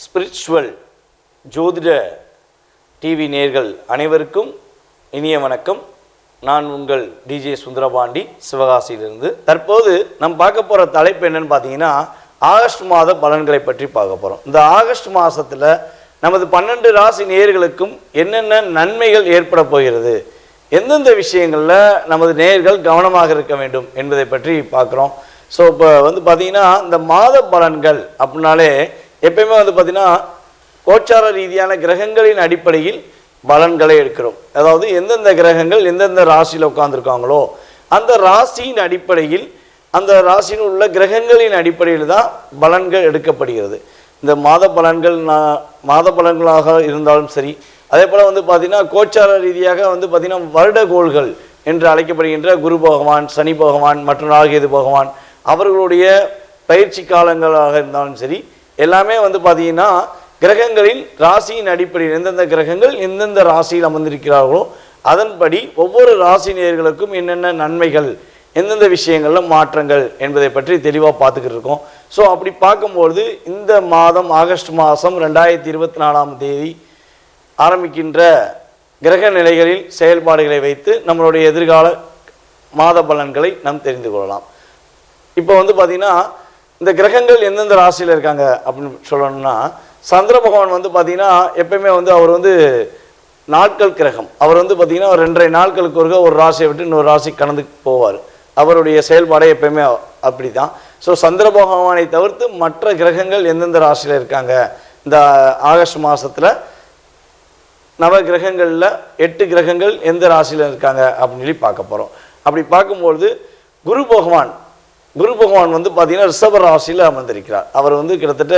Spiritual ஜோதிட TV நேயர்கள் அனைவருக்கும் இனிய வணக்கம். நான் உங்கள் டிஜே சுந்தரபாண்டி, சிவகாசியிலிருந்து. தற்போது நம்ம பார்க்க போகிற தலைப்பு என்னன்னு பார்த்தீங்கன்னா, ஆகஸ்ட் மாத பலன்களை பற்றி பார்க்க போகிறோம். இந்த ஆகஸ்ட் மாதத்தில் நமது 12 ராசி நேயர்களுக்கும் என்னென்ன நன்மைகள் ஏற்பட போகிறது, எந்தெந்த விஷயங்களில் நமது நேயர்கள் கவனமாக இருக்க வேண்டும் என்பதை பற்றி பார்க்குறோம். ஸோ இப்போ பார்த்தீங்கன்னா, இந்த மாத பலன்கள் அப்படின்னாலே எப்பயுமே பார்த்தீங்கன்னா கோச்சார ரீதியான கிரகங்களின் அடிப்படையில் பலன்களை எடுக்கிறோம். அதாவது எந்தெந்த கிரகங்கள் எந்தெந்த ராசியில் உட்கார்ந்துருக்காங்களோ அந்த ராசியின் அடிப்படையில், அந்த ராசியில் உள்ள கிரகங்களின் அடிப்படையில் தான் பலன்கள் எடுக்கப்படுகிறது. இந்த மாத பலன்களாக இருந்தாலும் சரி, அதே போல் பார்த்தீங்கன்னா கோச்சார ரீதியாக பார்த்தீங்கன்னா வருடகோள்கள் என்று அழைக்கப்படுகின்ற குரு பகவான், சனி பகவான் மற்றும் ராகேது பகவான் அவர்களுடைய பயிற்சி காலங்களாக இருந்தாலும் சரி, எல்லாமே பார்த்தீங்கன்னா கிரகங்களின் ராசியின் அடிப்படையில் எந்தெந்த கிரகங்கள் எந்தெந்த ராசியில் அமர்ந்திருக்கிறார்களோ அதன்படி ஒவ்வொரு ராசி நேயர்களுக்கும் என்னென்ன நன்மைகள், எந்தெந்த விஷயங்களில் மாற்றங்கள் என்பதை பற்றி தெளிவாக பார்த்துக்கிட்டு இருக்கோம். ஸோ அப்படி பார்க்கும்பொழுது இந்த மாதம் ஆகஸ்ட் மாதம் 2024 ஆரம்பிக்கின்ற கிரக நிலைகளில் செயல்பாடுகளை வைத்து நம்மளுடைய எதிர்கால மாத பலன்களை நாம் தெரிந்து கொள்ளலாம். இப்போ பார்த்தீங்கன்னா இந்த கிரகங்கள் எந்தெந்த ராசியில் இருக்காங்க அப்படின்னு சொல்லணும்னா, சந்திர பகவான் பார்த்தீங்கன்னா எப்பயுமே அவர் நாட்கள் கிரகம். அவர் பார்த்தீங்கன்னா 2.5 நாட்களுக்கு ஒரு ராசியை விட்டு இன்னொரு ராசி கடந்து போவார். அவருடைய செயல்பாடை எப்பயுமே அப்படி தான். ஸோ சந்திர பகவானை தவிர்த்து மற்ற கிரகங்கள் எந்தெந்த ராசியில் இருக்காங்க, இந்த ஆகஸ்ட் மாதத்தில் நவ கிரகங்களில் 8 கிரகங்கள் எந்த ராசியில் இருக்காங்க அப்படின்னு சொல்லி பார்க்க போகிறோம். அப்படி பார்க்கும்பொழுது குரு பகவான் பார்த்தீங்கன்னா ரிஷப ராசியில் அமர்ந்திருக்கிறார். அவர் கிட்டத்தட்ட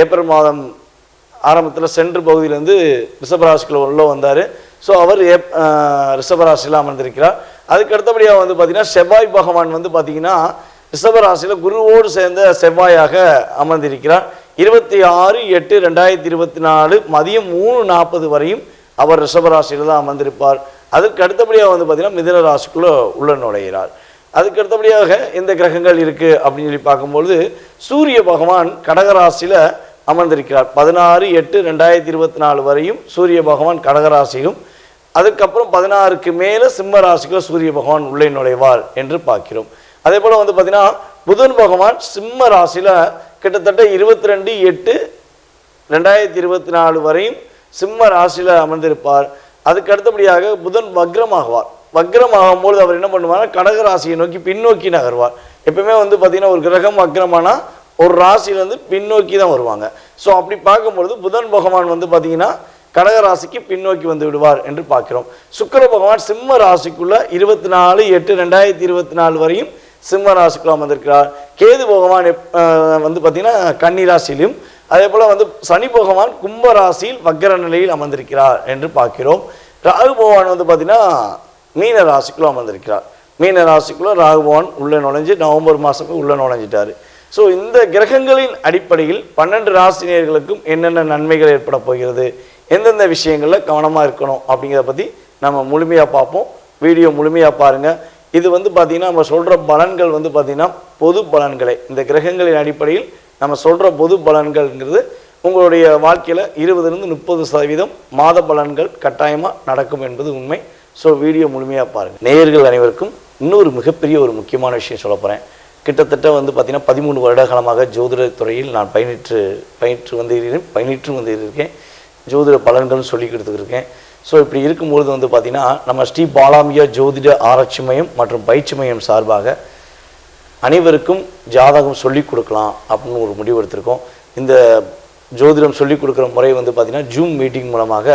ஏப்ரல் மாதம் ஆரம்பத்தில் சென்று பகுதியிலேருந்து ரிஷபராசிக்குள்ள உள்ள வந்தார். ஸோ அவர் ரிஷபராசியில் அமர்ந்திருக்கிறார். அதுக்கு அடுத்தபடியாக பார்த்தீங்கன்னா செவ்வாய் பகவான் பார்த்தீங்கன்னா ரிஷபராசியில் குருவோடு சேர்ந்த செவ்வாயாக அமர்ந்திருக்கிறார். 26/8/2024 மதியம் 3:40 வரையும் அவர் ரிஷபராசியில் தான் அமர்ந்திருப்பார். அதுக்கு அடுத்தபடியாக பார்த்தீங்கன்னா மிதுன ராசிக்குள்ளே உள்ள நுழைகிறார். அதுக்கு அடுத்தபடியாக எந்த கிரகங்கள் இருக்குது அப்படின்னு சொல்லி பார்க்கும்பொழுது சூரிய பகவான் கடகராசியில் அமர்ந்திருக்கிறார். 16/8/2024 வரையும் சூரிய பகவான் கடகராசியிலும், அதுக்கப்புறம் 16க்கு மேலே சிம்ம ராசிக்குள்ள சூரிய பகவான் உள்ளே நுழைவார் என்று பார்க்கிறோம். அதே போல் பார்த்தீங்கன்னா புதன் பகவான் சிம்ம ராசியில் கிட்டத்தட்ட 22/8/2024 வரையும் சிம்ம ராசியில் அமர்ந்திருப்பார். அதுக்கு அடுத்தபடியாக புதன் வக்ரமாகுவார். வக்ரமாகும்போது அவர் என்ன பண்ணுவார், கடகராசியை நோக்கி பின்னோக்கி நகர்வார். எப்பவுமே பார்த்தீங்கன்னா ஒரு கிரகம் வக்ரமானா ஒரு ராசியிலேருந்து பின்னோக்கி தான் வருவாங்க. ஸோ அப்படி பார்க்கும்பொழுது புதன் பகவான் பார்த்தீங்கன்னா கடகராசிக்கு பின்னோக்கி வந்து விடுவார் என்று பார்க்கிறோம். சுக்கிர பகவான் சிம்ம ராசிக்குள்ள 24/8/2024 வரையும் சிம்ம ராசிக்குள்ள அமர்ந்திருக்கிறார். கேது பகவான் பார்த்தீங்கன்னா கன்னி ராசியிலும், அதே போல் சனி பகவான் கும்ப ராசியில் வக்ர நிலையில் அமர்ந்திருக்கிறார் என்று பார்க்கிறோம். ராகு பகவான் பார்த்தீங்கன்னா மீன ராசிக்குள்ள அமர்ந்திருக்கிறார். மீன ராசிக்குள்ள ராகு பகவான் உள்ளே நுழைஞ்சு நவம்பர் மாதத்துக்கு உள்ளே நுழைஞ்சிட்டார். ஸோ இந்த கிரகங்களின் அடிப்படையில் 12 ராசினியர்களுக்கும் என்னென்ன நன்மைகள் ஏற்பட போகிறது, எந்தெந்த விஷயங்களில் கவனமாக இருக்கணும் அப்படிங்கிறத பற்றி நம்ம முழுமையாக பார்ப்போம். வீடியோ முழுமையாக பாருங்கள். இது பார்த்தீங்கன்னா நம்ம சொல்கிற பலன்கள் பார்த்தீங்கன்னா பொது பலன்களை, இந்த கிரகங்களின் அடிப்படையில் நம்ம சொல்கிற பொது பலன்கள்ங்கிறது உங்களுடைய வாழ்க்கையில் 20-30% மாத பலன்கள் கட்டாயமாக நடக்கும் என்பது உண்மை. ஸோ வீடியோ முழுமையாக பாருங்கள். நேயர்கள் அனைவருக்கும் இன்னொரு மிகப்பெரிய ஒரு முக்கியமான விஷயம் சொல்ல போகிறேன். கிட்டத்தட்ட பார்த்தீங்கன்னா 13 வருட காலமாக ஜோதிட துறையில் நான் பயின்று வந்திருக்கேன். ஜோதிட பலன்கள் சொல்லி கொடுத்துருக்கேன். ஸோ இப்படி இருக்கும்பொழுது பார்த்தீங்கன்னா நம்ம ஸ்ரீ பாலாம்பிகா ஜோதிட ஆராய்ச்சி மையம் மற்றும் பயிற்சி மையம் சார்பாக அனைவருக்கும் ஜாதகம் சொல்லிக் கொடுக்கலாம் அப்படின்னு ஒரு முடிவு எடுத்திருக்கோம். இந்த ஜோதிடம் சொல்லிக் கொடுக்குற முறை பார்த்தீங்கன்னா ஜூம் மீட்டிங் மூலமாக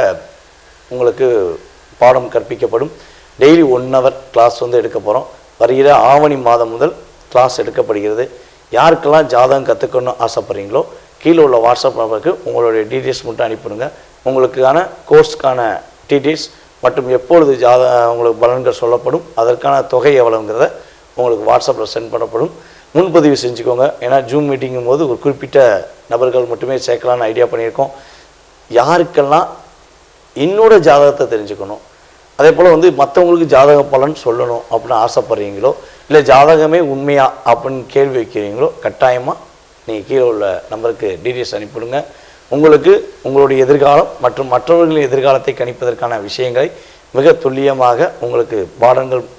உங்களுக்கு பாடம் கற்பிக்கப்படும். டெய்லி 1 hour கிளாஸ் எடுக்க போகிறோம். வருகிற ஆவணி மாதம் முதல் கிளாஸ் எடுக்கப்படுகிறது. யாருக்கெல்லாம் ஜாதகம் கற்றுக்கணும்னு ஆசைப்படுறீங்களோ கீழே உள்ள வாட்ஸ்அப் நம்பருக்கு உங்களுடைய டீட்டெயில்ஸ் மட்டும் அனுப்பிடுங்க. உங்களுக்கான கோர்ஸ்க்கான டீட்டெயில்ஸ் மற்றும் எப்பொழுது உங்களுக்கு பலன்கள் சொல்லப்படும், அதற்கான தொகை எவ்வளோங்கிறத உங்களுக்கு வாட்ஸ்அப்பில் சென்ட் பண்ணப்படும். முன்பதிவு செஞ்சுக்கோங்க. ஏன்னா ஜூம் மீட்டிங்கும் போது ஒரு குறிப்பிட்ட நபர்கள் மட்டுமே சேர்க்கலான்னு ஐடியா பண்ணியிருக்கோம். யாருக்கெல்லாம் என்னோட ஜாதகத்தை தெரிஞ்சுக்கணும், அதே போல் மற்றவங்களுக்கு ஜாதக பலன் சொல்லணும் அப்படின்னு ஆசைப்படுறீங்களோ இல்லை ஜாதகமே உண்மையா அப்படின்னு கேள்வி வைக்கிறீங்களோ கட்டாயமாக நீங்கள் கீழே உள்ள நம்பருக்கு டீட்டெயில்ஸ் அனுப்பிவிடுங்க. உங்களுக்கு உங்களுடைய எதிர்காலம் மற்றும் மற்றவர்களின் எதிர்காலத்தை கணிப்பதற்கான விஷயங்களை மிக துல்லியமாக உங்களுக்கு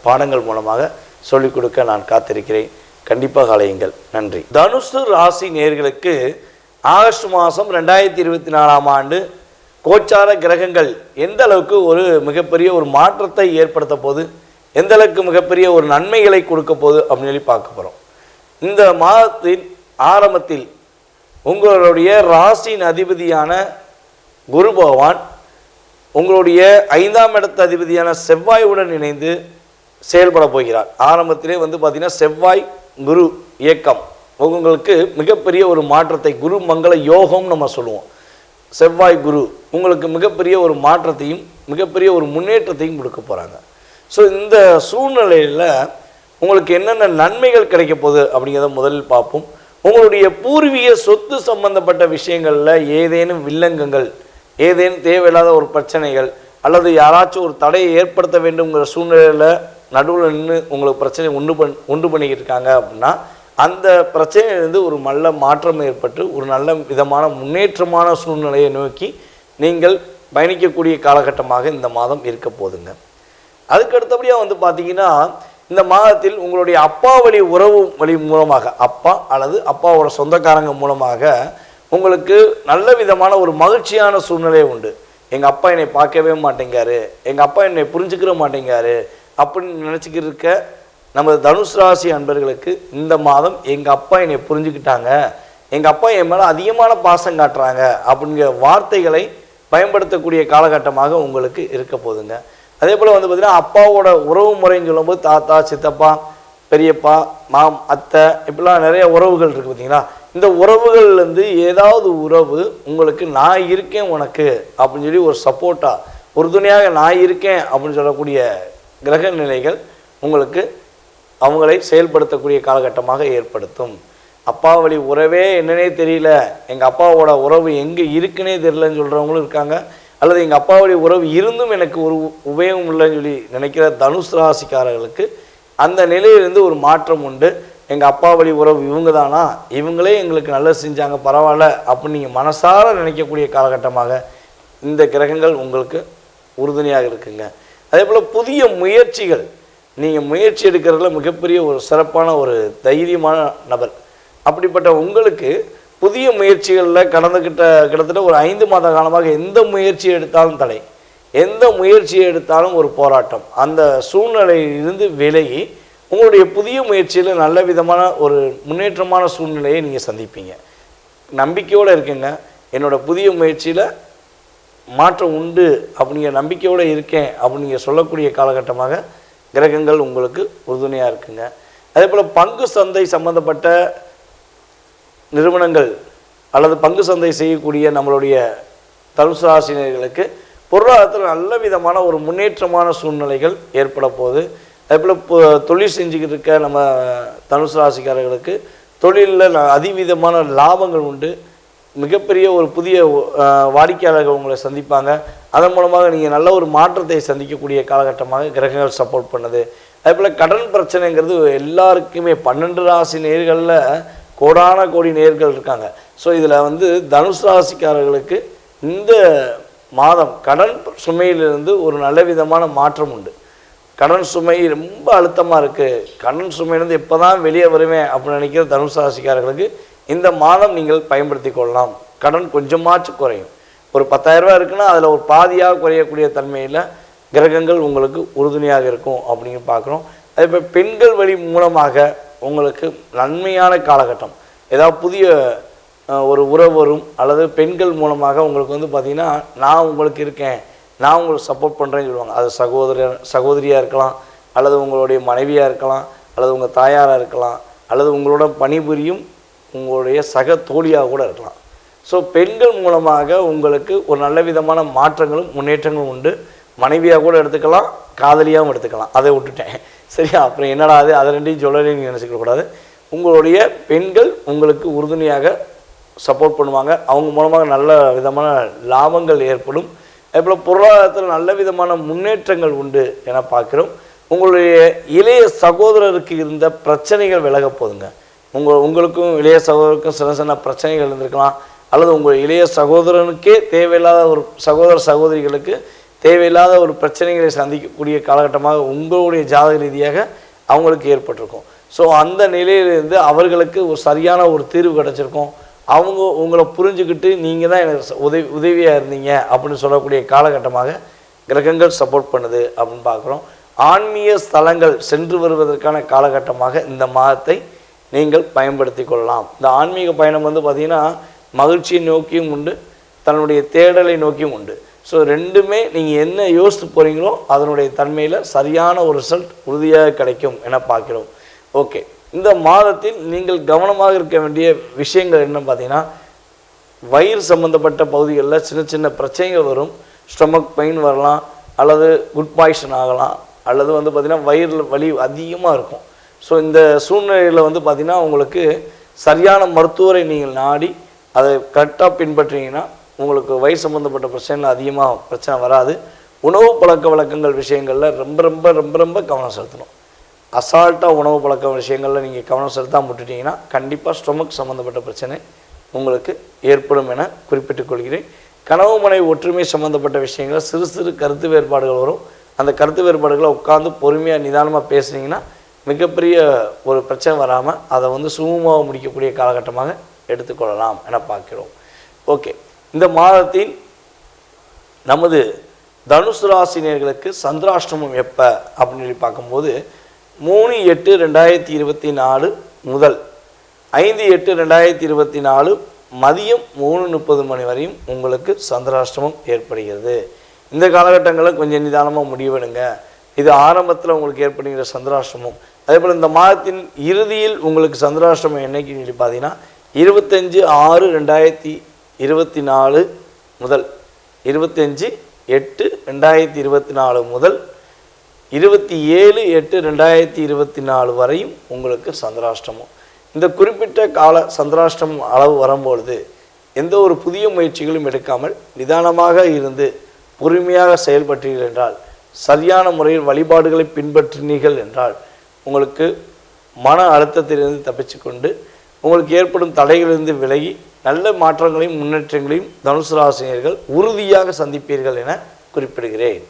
பாடங்கள் மூலமாக சொல்லிக் கொடுக்க நான் காத்திருக்கிறேன். கண்டிப்பாக அழையுங்கள். நன்றி. தனுசு ராசி நேயர்களுக்கு ஆகஸ்ட் மாதம் 2024ஆம் ஆண்டு கோச்சார கிரகங்கள் எந்த அளவுக்கு ஒரு மிகப்பெரிய ஒரு மாற்றத்தை ஏற்படுத்த போது, எந்த அளவுக்கு மிகப்பெரிய ஒரு நன்மைகளை கொடுக்க போகுது அப்படின்னு சொல்லி பார்க்க போகிறோம். இந்த மாதத்தின் ஆரம்பத்தில் உங்களுடைய ராசியின் அதிபதியான குரு பகவான் உங்களுடைய 5ஆம் இடத்து அதிபதியான செவ்வாயுடன் இணைந்து செயல்பட போகிறார். ஆரம்பத்திலே பார்த்தீங்கன்னா செவ்வாய் குரு இயக்கம் உங்களுக்கு மிகப்பெரிய ஒரு மாற்றத்தை, குரு மங்கள யோகம் நம்ம சொல்லுவோம். செவ்வாய் குரு உங்களுக்கு மிகப்பெரிய ஒரு மாற்றத்தையும் மிகப்பெரிய ஒரு முன்னேற்றத்தையும் கொடுக்க போகிறாங்க. ஸோ இந்த சூழ்நிலையில் உங்களுக்கு என்னென்ன நன்மைகள் கிடைக்க போகுது அப்படிங்கிறத முதலில் பார்ப்போம். உங்களுடைய பூர்வீக சொத்து சம்பந்தப்பட்ட விஷயங்களில் ஏதேனும் வில்லங்கங்கள், ஏதேனும் தேவையில்லாத ஒரு பிரச்சனைகள் அல்லது யாராச்சும் ஒரு தடையை ஏற்படுத்த வேண்டும்ங்கிற சூழ்நிலையில் நடுவில் நின்று உங்களுக்கு பிரச்சனை உண்டு பண்ணிக்கிட்டு இருக்காங்க அப்படின்னா அந்த பிரச்சனையிலிருந்து ஒரு நல்ல மாற்றம் ஏற்பட்டு ஒரு நல்ல விதமான முன்னேற்றமான சூழ்நிலையை நோக்கி நீங்கள் பயணிக்கக்கூடிய காலகட்டமாக இந்த மாதம் இருக்க போதுங்க. அதுக்கு அடுத்தபடியாக பார்த்தீங்கன்னா இந்த மாதத்தில் உங்களுடைய அப்பா வழி மூலமாக, அப்பா அல்லது அப்பாவோட சொந்தக்காரங்க மூலமாக உங்களுக்கு நல்ல விதமான ஒரு மகிழ்ச்சியான சூழ்நிலை உண்டு. எங்கள் அப்பா என்னை பார்க்கவே மாட்டேங்காரு, எங்கள் அப்பா என்னை புரிஞ்சுக்கிற மாட்டேங்காரு அப்படின்னு நினச்சிக்கிட்டு இருக்க நமது தனுசு ராசி அன்பர்களுக்கு இந்த மாதம் எங்கள் அப்பா என்னை புரிஞ்சுக்கிட்டாங்க, எங்கள் அப்பா என் மேலே அதிகமான பாசம் காட்டுறாங்க அப்படிங்கிற வார்த்தைகளை பயன்படுத்தக்கூடிய காலகட்டமாக உங்களுக்கு இருக்க போதுங்க. அதே போல் பார்த்திங்கன்னா அப்பாவோட உறவு முறைன்னு சொல்லும்போது தாத்தா, சித்தப்பா, பெரியப்பா, அத்தை இப்படிலாம் நிறைய உறவுகள் இருக்குது பார்த்தீங்களா. இந்த உறவுகள்லேருந்து ஏதாவது உறவு உங்களுக்கு நான் இருக்கேன் உனக்கு அப்படின்னு சொல்லி ஒரு சப்போர்ட்டாக உறுதுணையாக நான் இருக்கேன் அப்படின்னு சொல்லக்கூடிய கிரக நிலைகள் உங்களுக்கு அவங்களை செயல்படுத்தக்கூடிய காலகட்டமாக ஏற்படுத்தும். அப்பா வழி உறவே என்னன்னே தெரியல, எங்கள் அப்பாவோட உறவு எங்கே இருக்குன்னே தெரியலன்னு சொல்கிறவங்களும் இருக்காங்க. அல்லது எங்கள் அப்பா வழி உறவு இருந்தும் எனக்கு ஒரு உபயோகம் இல்லைன்னு சொல்லி நினைக்கிற தனுசு ராசிக்காரர்களுக்கு அந்த நிலையிலிருந்து ஒரு மாற்றம் உண்டு. எங்கள் அப்பா வழி உறவு இவங்க தானா, இவங்களே எங்களுக்கு நல்லது செஞ்சாங்க பரவாயில்ல அப்படின்னு நீங்கள் மனசார நினைக்கக்கூடிய காலகட்டமாக இந்த கிரகங்கள் உங்களுக்கு உறுதுணையாக இருக்குங்க. அதே போல் புதிய முயற்சிகள், நீங்கள் முயற்சி எடுக்கிறதுல மிகப்பெரிய ஒரு சிறப்பான ஒரு தைரியமான நபர். அப்படிப்பட்ட உங்களுக்கு புதிய முயற்சிகளில் கிட்டத்தட்ட ஒரு 5 மாத காலமாக எந்த முயற்சியை எடுத்தாலும் தடை, எந்த முயற்சியை எடுத்தாலும் ஒரு போராட்டம், அந்த சூழ்நிலையிலிருந்து விலகி உங்களுடைய புதிய முயற்சியில் நல்ல விதமான ஒரு முன்னேற்றமான சூழ்நிலையை நீங்கள் சந்திப்பீங்க. நம்பிக்கையோடு இருக்குங்க, என்னோடய புதிய முயற்சியில் மாற்றம் உண்டு அப்படிங்கிற நம்பிக்கையோடு இருக்கேன் அப்படிங்க சொல்லக்கூடிய காலகட்டமாக கிரகங்கள் உங்களுக்கு உறுதுணையாக இருக்குங்க. அதே போல் பங்கு சந்தை சம்பந்தப்பட்ட நிறுவனங்கள் அல்லது பங்கு சந்தை செய்யக்கூடிய நம்மளுடைய தனுசு ராசினர்களுக்கு பொருளாதாரத்தில் நல்ல விதமான ஒரு முன்னேற்றமான சூழ்நிலைகள் ஏற்பட போகுது. அதே போல் தொழில் செஞ்சுக்கிட்டு இருக்க நம்ம தனுசு ராசிக்காரர்களுக்கு தொழிலில் அதிவிதமான லாபங்கள் உண்டு. மிகப்பெரிய ஒரு புதிய வாடிக்கையாளர்கள் உங்களை சந்திப்பாங்க. அதன் மூலமாக நீங்கள் நல்ல ஒரு மாற்றத்தை சந்திக்கக்கூடிய காலகட்டமாக கிரகங்கள் சப்போர்ட் பண்ணுது. அதே போல் கடன் பிரச்சனைங்கிறது எல்லாருக்குமே 12 ராசி நேர்களில் கோடான கோடி நேர்கள் இருக்காங்க. ஸோ இதில் தனுசு ராசிக்காரர்களுக்கு இந்த மாதம் கடன் சுமையிலிருந்து ஒரு நல்ல விதமான மாற்றம் உண்டு. கடன் சுமை ரொம்ப அழுத்தமாக இருக்குது, கடன் சுமையிலேருந்து எப்போ தான் வெளியே வருவேன் அப்படின்னு நினைக்கிற தனுசு ராசிக்காரர்களுக்கு இந்த மாதம் நீங்கள் பயன்படுத்தி கொள்ளலாம். கடன் கொஞ்சமாச்சும் குறையும். ஒரு 10,000 ரூபா இருக்குன்னா அதில் ஒரு பாதியாக குறையக்கூடிய தன்மையில் கிரகங்கள் உங்களுக்கு உறுதுணையாக இருக்கும் அப்படின்னு பார்க்குறோம். அதே போல் பெண்கள் வழி மூலமாக உங்களுக்கு நன்மையான காலகட்டம், ஏதாவது புதிய ஒரு உறவு வரும் அல்லது பெண்கள் மூலமாக உங்களுக்கு பார்த்திங்கன்னா நான் உங்களுக்கு இருக்கேன், நான் உங்களுக்கு சப்போர்ட் பண்ணுறேன்னு சொல்லுவாங்க. அது சகோதரியாக இருக்கலாம், அல்லது உங்களுடைய மனைவியாக இருக்கலாம், அல்லது உங்கள் தாயாராக இருக்கலாம், அல்லது உங்களோட பணிபுரியும் உங்களுடைய சக தோழியாக கூட இருக்கலாம். ஸோ பெண்கள் மூலமாக உங்களுக்கு ஒரு நல்ல விதமான மாற்றங்களும் முன்னேற்றங்களும் உண்டு. மனைவியாக கூட எடுத்துக்கலாம், காதலியாகவும் எடுத்துக்கலாம். அதை விட்டுட்டேன் சரியா. அப்புறம் என்னடா அதை ரெண்டையும் சொல்லலைன்னு நினச்சிக்கக்கூடாது. உங்களுடைய பெண்கள் உங்களுக்கு உறுதுணையாக சப்போர்ட் பண்ணுவாங்க. அவங்க மூலமாக நல்ல விதமான லாபங்கள் ஏற்படும். அதே போல் பொருளாதாரத்தில் நல்ல விதமான முன்னேற்றங்கள் உண்டு என பார்க்குறோம். உங்களுடைய இளைய சகோதரருக்கு இருந்த பிரச்சனைகள் விலக போதுங்க. உங்களுக்கும் இளைய சகோதரருக்கும் சில சின்ன பிரச்சனைகள் இருந்திருக்கலாம், அல்லது உங்கள் இளைய சகோதரனுக்கே தேவையில்லாத ஒரு சகோதரிகளுக்கு தேவையில்லாத ஒரு பிரச்சனைகளை சந்திக்கக்கூடிய காலகட்டமாக உங்களுடைய ஜாதக ரீதியாக அவங்களுக்கு ஏற்பட்டிருக்கும். ஸோ அந்த நிலையிலிருந்து அவர்களுக்கு ஒரு சரியான ஒரு தீர்வு கிடச்சிருக்கும். அவங்க உங்களை புரிஞ்சுக்கிட்டு நீங்கள் தான் எனக்கு உதவியாக இருந்தீங்க அப்படின்னு சொல்லக்கூடிய காலகட்டமாக கிரகங்கள் சப்போர்ட் பண்ணுது அப்படின்னு பார்க்குறோம். ஆன்மீக ஸ்தலங்கள் சென்று வருவதற்கான காலகட்டமாக இந்த மாதத்தை நீங்கள் பயன்படுத்தி கொள்ளலாம். இந்த ஆன்மீக பயணம் வந்து பார்த்திங்கன்னா மகிழ்ச்சியை நோக்கியும் உண்டு, தன்னுடைய தேடலை நோக்கியும் உண்டு. ஸோ ரெண்டுமே நீங்கள் என்ன யோசித்து போகிறீங்களோ அதனுடைய தன்மையில் சரியான ஒரு ரிசல்ட் உறுதியாக கிடைக்கும் என பார்க்கிறோம். ஓகே, இந்த மாதத்தில் நீங்கள் கவனமாக இருக்க வேண்டிய விஷயங்கள் என்னன்னு பார்த்தீங்கன்னா, வயிறு சம்மந்தப்பட்ட பகுதிகளில் சின்ன சின்ன பிரச்சனைகள் வரும். ஸ்டொமக் பெயின் வரலாம், அல்லது குட் பாய்சன் ஆகலாம், அல்லது வந்து பார்த்திங்கன்னா வயிறில் வலி அதிகமாக இருக்கும். ஸோ இந்த சூழ்நிலையில் வந்து பார்த்திங்கன்னா உங்களுக்கு சரியான மருத்துவரை நீங்கள் நாடி அதை கரெக்டாக பின்பற்றிங்கன்னா உங்களுக்கு வயிறு சம்மந்தப்பட்ட பிரச்சனைகள் அதிகமாக பிரச்சனை வராது. உணவு பழக்க வழக்கங்கள் விஷயங்களில் ரொம்ப ரொம்ப ரொம்ப ரொம்ப கவனம் செலுத்தணும். அசால்ட்டாக உணவு பழக்க விஷயங்களில் நீங்கள் கவனம் செலுத்தாமல் விட்டுட்டிங்கன்னா கண்டிப்பாக ஸ்டொமக் சம்மந்தப்பட்ட பிரச்சனை உங்களுக்கு ஏற்படும் என குறிப்பிட்டுக் கொள்கிறேன். கனவு மனை ஒற்றுமை சம்மந்தப்பட்ட விஷயங்கள் சிறு சிறு கருத்து வேறுபாடுகள் வரும். அந்த கருத்து வேறுபாடுகளை உட்காந்து பொறுமையாக நிதானமாக பேசுனீங்கன்னா மிகப்பெரிய ஒரு பிரச்சனை வராமல் அதை வந்து சுமூகமாக முடிக்கக்கூடிய காலகட்டமாக எடுத்துக்கொள்ளலாம் என பார்க்கிறோம். ஓகே, இந்த மாதத்தில் நமது தனுசு ராசினியர்களுக்கு சந்திராஷ்டமம் எப்போ அப்படின்னு சொல்லி பார்க்கும்போது 3/8/2024 முதல் 5/8/2024 மதியம் 3:30 மணி வரையும் உங்களுக்கு சந்திராஷ்டமம் ஏற்படுகிறது. இந்த காலகட்டங்களில் கொஞ்சம் நிதானமாக முடிவெடுங்க. இது ஆரம்பத்தில் உங்களுக்கு ஏற்படுகிற சந்திராஷ்டமம். அதே போல் இந்த மாதத்தின் இறுதியில் உங்களுக்கு சந்திராஷ்டமம் என்னைக்கு சொல்லி பார்த்தீங்கன்னா 25/6/2024 முதல் 25/8/2024 முதல் 27/8/2024 வரையும் உங்களுக்கு சந்திராஷ்டமம். இந்த குறிப்பிட்ட கால சந்திராஷ்டமம் அளவு வரும்பொழுது எந்த ஒரு புதிய முயற்சிகளும் எடுக்காமல் நிதானமாக இருந்து பொறுமையாக செயல்பட்டீர்கள் என்றால், சரியான முறையில் வழிபாடுகளை பின்பற்றினீர்கள் என்றால் உங்களுக்கு மன அழுத்தத்திலிருந்து தப்பிச்சு கொண்டு உங்களுக்கு ஏற்படும் தடைகளிலிருந்து விலகி நல்ல மாற்றங்களையும் முன்னேற்றங்களையும் தனுசு ராசினியர்கள் உறுதியாக சந்திப்பீர்கள் என குறிப்பிடுகிறேன்.